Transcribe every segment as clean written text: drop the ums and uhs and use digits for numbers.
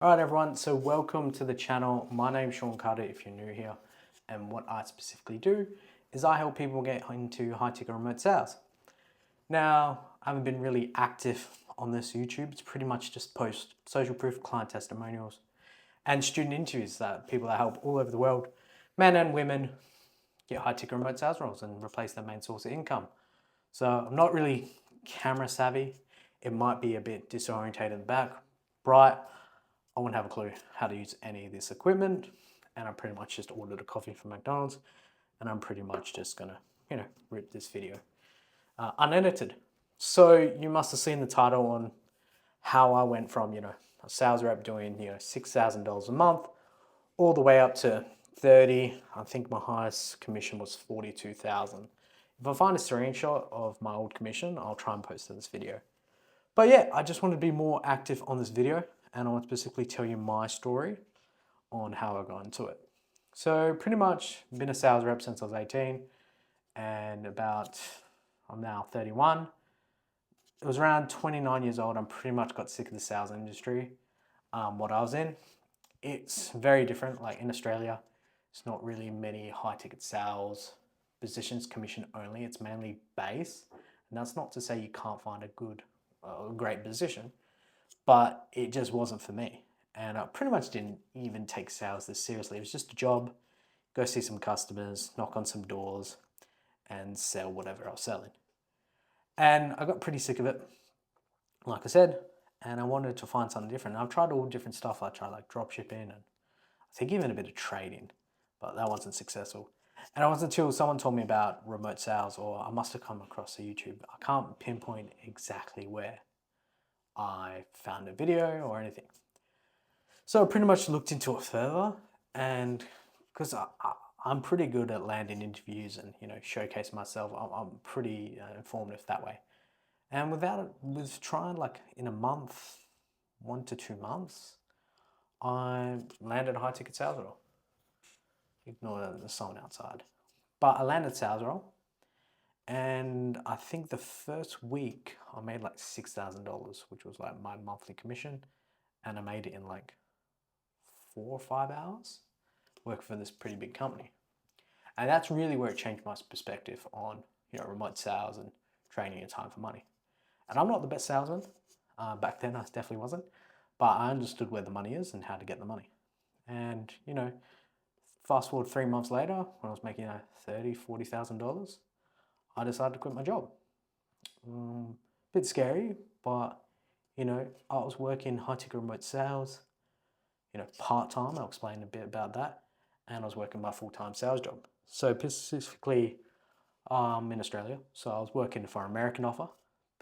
Alright everyone, so welcome to the channel. My name's Sean Carter if you're new here, and what I specifically do is I help people get into high ticket remote sales. Now, I haven't been really active on this YouTube. It's pretty much just post social proof, client testimonials, and student interviews that people that help all over the world, men and women, get high ticket remote sales roles and replace their main source of income. So I'm not really camera savvy. It might be a bit disorientated in the back, bright. I wouldn't have a clue how to use any of this equipment, and I pretty much just ordered a coffee from McDonald's, and I'm pretty much just gonna, rip this video unedited. So you must have seen the title on how I went from, a sales rep doing, $6,000 a month, all the way up to 30. I think my highest commission was 42,000. If I find a screenshot of my old commission, I'll try and post in this video. But yeah, I just wanted to be more active on this video, and I want to specifically tell you my story on how I got into it. So pretty much been a sales rep since I was 18, and I'm now 31. It was around 29 years old. I pretty much got sick of the sales industry. What I was in, it's very different. Like in Australia, it's not really many high ticket sales positions, commission only. It's mainly base, and that's not to say you can't find a great position, but it just wasn't for me. And I pretty much didn't even take sales this seriously. It was just a job, go see some customers, knock on some doors, and sell whatever I was selling. And I got pretty sick of it, like I said, and I wanted to find something different. I've tried all different stuff. I tried like drop shipping and I think even a bit of trading, but that wasn't successful. And it wasn't until someone told me about remote sales, or I must have come across a YouTube. I can't pinpoint exactly where I found a video or anything. So I pretty much looked into it further, and because I'm pretty good at landing interviews and showcase myself, I'm pretty informative that way. And with trying like in a month, 1 to 2 months, I landed a high ticket sales role. Ignore the song outside, but I landed sales role, and I think the first week I made like $6,000, which was like my monthly commission, and I made it in like 4 or 5 hours working for this pretty big company. And that's really where it changed my perspective on remote sales and trading your time for money. And I'm not the best salesman. Back then I definitely wasn't, but I understood where the money is and how to get the money. And fast forward 3 months later, when I was making $30,000, $40,000, I decided to quit my job. Bit scary, but I was working high ticket remote sales, part-time. I'll explain a bit about that. And I was working my full-time sales job. So specifically in Australia. So I was working for an American offer,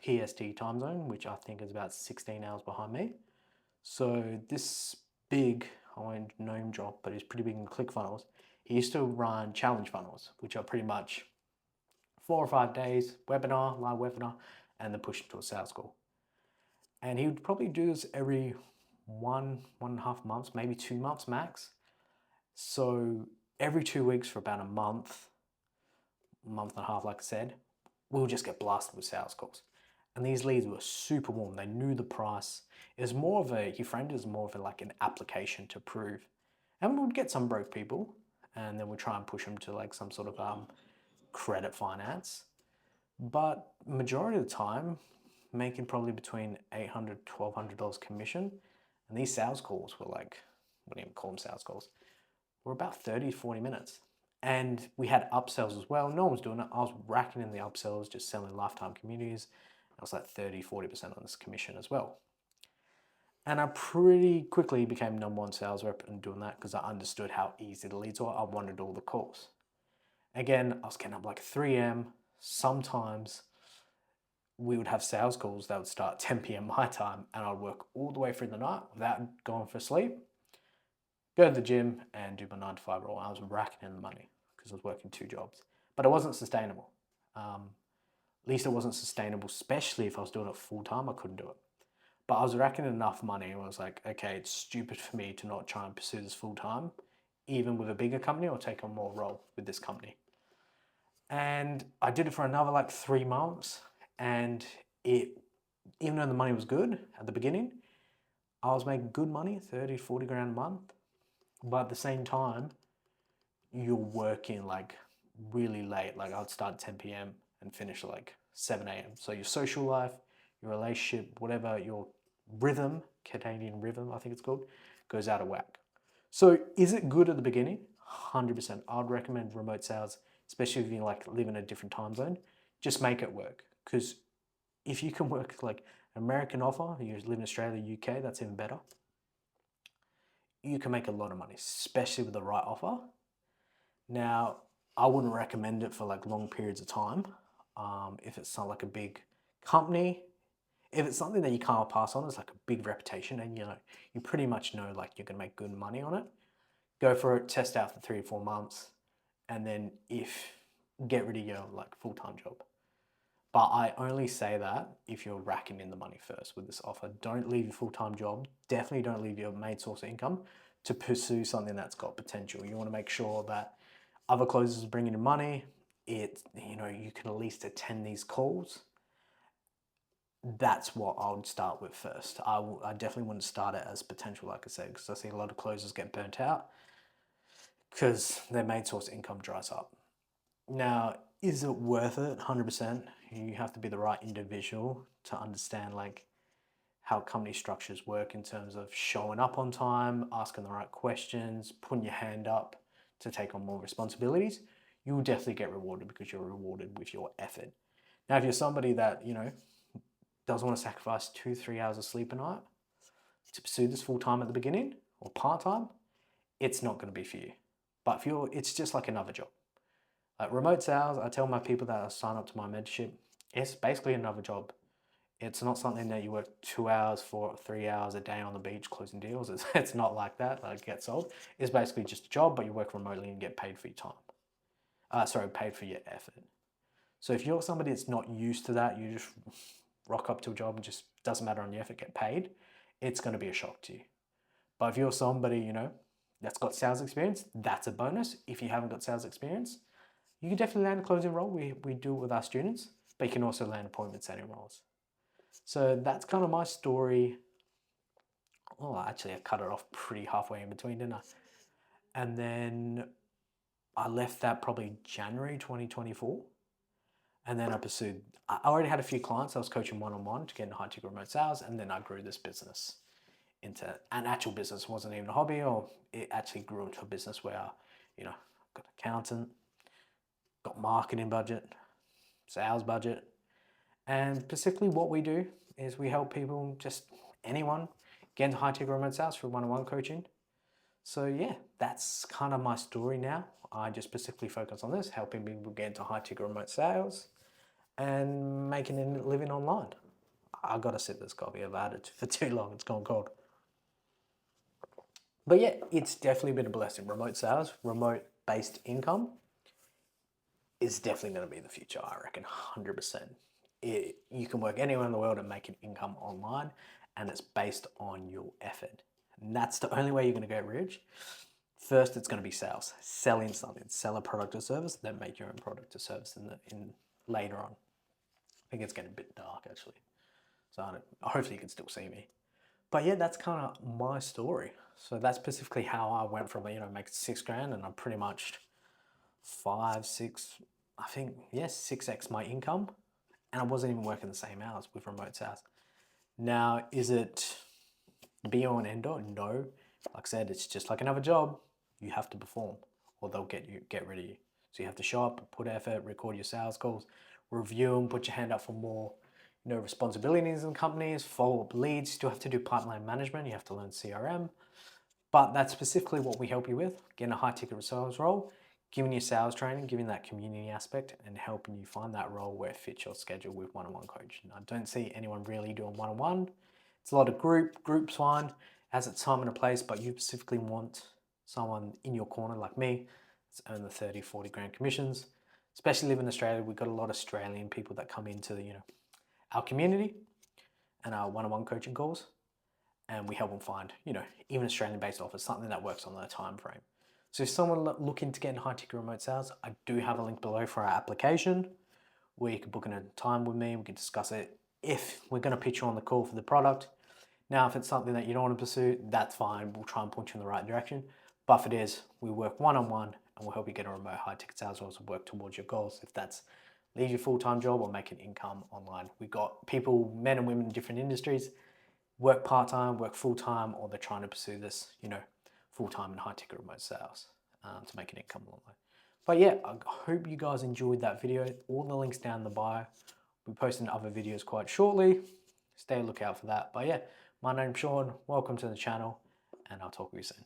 PST time zone, which I think is about 16 hours behind me. So this big, I won't name drop, but he's pretty big in ClickFunnels. He used to run challenge funnels, which are pretty much 4 or 5 days, webinar, live webinar, and then push into a sales call. And he would probably do this every 1.5 months, maybe 2 months max. So every 2 weeks for about a month and a half, like I said, we'll just get blasted with sales calls. And these leads were super warm. They knew the price. It was more of he framed it as more of like an application to prove. And we would get some broke people, and then we'd try and push them to like some sort of credit finance. But majority of the time, making probably between $800, $1,200 commission. And these sales calls were like, I wouldn't even call them sales calls, were about 30 to 40 minutes. And we had upsells as well. No one was doing it. I was racking in the upsells, just selling lifetime communities. I was like 30-40% on this commission as well. And I pretty quickly became #1 sales rep in doing that because I understood how easy the leads were. I wanted all the calls. Again, I was getting up like 3 a.m. Sometimes we would have sales calls that would start 10 p.m. my time, and I'd work all the way through the night without going for sleep, go to the gym and do my 9 to 5 role. I was racking in the money because I was working 2 jobs, but it wasn't sustainable. At least it wasn't sustainable, especially if I was doing it full time. I couldn't do it. But I was racking enough money, and I was like, okay, it's stupid for me to not try and pursue this full time, even with a bigger company, or take on more role with this company. And I did it for another like 3 months, and even though the money was good at the beginning, I was making good money, 30, 40 grand a month. But at the same time, you're working like really late. Like I'd start at 10 p.m. and finish at like 7 a.m. So your social life, your relationship, whatever, your rhythm, Canadian rhythm, I think it's called, goes out of whack. So is it good at the beginning? 100%. I'd recommend remote sales, especially if you like live in a different time zone. Just make it work. Because if you can work like an American offer, you live in Australia, UK, that's even better. You can make a lot of money, especially with the right offer. Now, I wouldn't recommend it for like long periods of time. If it's not like a big company, if it's something that you can't pass on, it's like a big reputation, and you pretty much know like you're gonna make good money on it. Go for it, test out for 3 or 4 months, and then if get rid of your like full-time job. But I only say that if you're racking in the money first with this offer. Don't leave your full-time job. Definitely don't leave your main source of income to pursue something that's got potential. You want to make sure that other closers are bringing in money. You can at least attend these calls. That's what I would start with first. I definitely wouldn't start it as potential, like I said, because I see a lot of closers get burnt out because their main source of income dries up. Now, is it worth it? 100%. You have to be the right individual to understand like how company structures work in terms of showing up on time, asking the right questions, putting your hand up to take on more responsibilities. You will definitely get rewarded because you're rewarded with your effort. Now, if you're somebody that, doesn't want to sacrifice 2, 3 hours of sleep a night to pursue this full time at the beginning or part time, it's not going to be for you. But it's just like another job. Like remote sales, I tell my people that sign up to my mentorship, it's basically another job. It's not something that you work 2 hours, 3 hours a day on the beach closing deals. It's not like that, like get sold. It's basically just a job, but you work remotely and get paid for your time. Paid for your effort. So if you're somebody that's not used to that, you just rock up to a job and just doesn't matter on your effort, get paid, it's going to be a shock to you. But if you're somebody, that's got sales experience, that's a bonus. If you haven't got sales experience, you can definitely land a closing role. We do it with our students, but you can also land appointment setting roles. So that's kind of my story. Oh, actually, I cut it off pretty halfway in between, didn't I? And then I left that probably January 2024. And then I already had a few clients. I was coaching one-on-one to get into high-ticket remote sales. And then I grew this business into an actual business. It wasn't even a hobby, or it actually grew into a business where, got an accountant, got marketing budget, sales budget. And specifically what we do is we help people, just anyone, get into high-ticket remote sales through one-on-one coaching. So yeah, that's kind of my story now. I just specifically focus on this, helping people get into high-ticket remote sales and making a living online. I gotta sip this coffee. I've had it for too long. It's gone cold. But yeah, it's definitely been a blessing. Remote sales, remote-based income is definitely going to be the future, I reckon, 100%. You can work anywhere in the world and make an income online, and it's based on your effort. And that's the only way you're going to get rich. First, it's going to be sales, selling something, sell a product or service, then make your own product or service in later on. I think it's getting a bit dark actually, so hopefully you can still see me. But yeah, that's kind of my story. So that's specifically how I went from making 6 grand, and I'm pretty much 5, 6, I think, yes, 6x my income, and I wasn't even working the same hours with remote sales. Now, is it be all and end all? No. Like I said, it's just like another job. You have to perform, or they'll get rid of you. So you have to show up, put effort, record your sales calls, review them, put your hand up for more, responsibilities in companies, follow up leads. You still have to do pipeline management. You have to learn CRM. But that's specifically what we help you with, getting a high ticket sales role, giving you sales training, giving that community aspect, and helping you find that role where it fits your schedule with one-on-one coaching. I don't see anyone really doing one-on-one. It's a lot of group's fine, has its time and a place, but you specifically want someone in your corner like me that's earn the 30, 40 grand commissions. Especially living in Australia, we've got a lot of Australian people that come into our community and our one-on-one coaching calls, and we help them find, even Australian-based offers, something that works on their time frame. So if someone looking to get in high-ticket remote sales, I do have a link below for our application where you can book in a time with me. We can discuss it. If we're going to pitch you on the call for the product, Now, if it's something that you don't want to pursue, that's fine. We'll try and point you in the right direction. But if it is, we work one-on-one and we'll help you get a remote high-ticket sales role to work towards your goals. If that's leave your full-time job or make an income online. We've got people, men and women in different industries, work part-time, work full-time, or they're trying to pursue this, full-time and high-ticket remote sales to make an income online. But yeah, I hope you guys enjoyed that video. All the links down in the bio. We'll be posting other videos quite shortly. Stay a lookout for that. But yeah, my name's Sean. Welcome to the channel, and I'll talk to you soon.